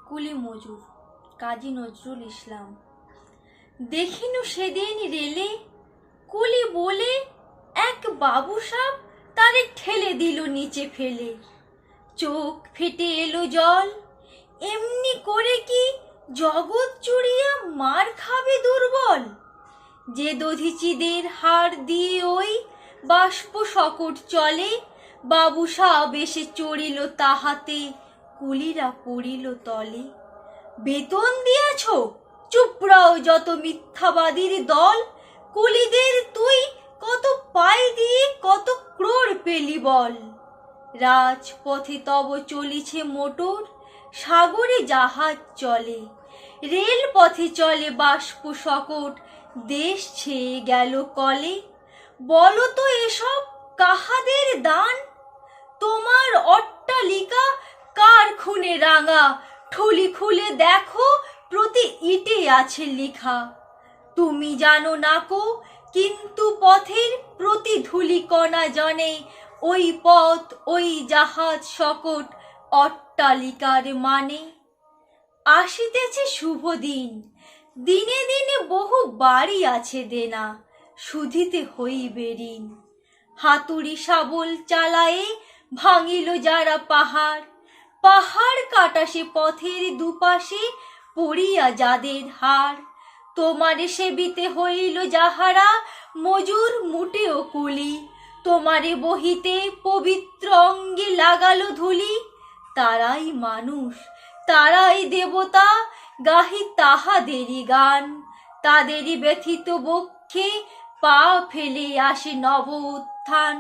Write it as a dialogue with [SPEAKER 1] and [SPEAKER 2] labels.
[SPEAKER 1] কুলি মজুর, কাজী নজরুল ইসলাম। দেখিনু সেদিন রেলে কুলি বলে এক বাবু সাব তারে ঠেলে দিল নিচে ফেলে। চোখ ফেটে এলো জল, এমনি করে কি জগৎ চুরিয়া মার খাবে দুর্বল? যে দধিচিদের হাড় দিয়ে ওই বাষ্প শকট চলে, বাবু সাব এসে চড়িল তাহাতে, কুলিরা পড়িল তলে। বেতন দিয়াছ? চুপড়াও যত মিথ্যাবাদীর দল, কুলিদের তুই কত পাই দিয়ে কত ক্রোড় পেলি বল? রাজপথে তব চলিছে মোটর, সাগরে জাহাজ চলে, রেল পথে চলে বাষ্প শকট, দেশ ছেয়ে গেল কলে। বলো তো এসব কাহাদের দান? তোমার অট্টালিকা কার খুনে রাঙা? ঠুলি খুলে দেখো প্রতি ইটে আছে লিখা। তুমি জানো নাকো, কিন্তু পথের প্রতি ধূলিকণা জানে, ওই পথ ওই জাহাজ শকট অট্টালিকার মানে। আসিতেছে শুভ দিন, দিনে দিনে বহু বাড়ি আছে দেনা, শুধিতে হইবে ঋণ। হাতুড়ি শাবল চালায়ে ভাঙিল যারা পাহাড়, পাহাড় কাটা সে পথের দুপাশে পড়িয়া যাদের হাড়। তোমারে সেবিতে হইল যাহারা মজুর মুটেও কুলি, তোমারে বহিতে পবিত্র অঙ্গে লাগালো ধুলি। তারাই মানুষ, তারাই দেবতা, গাহি তাহাদেরই গান। তাদেরই ব্যথিত বক্ষে পা ফেলে আসে নব উত্থান।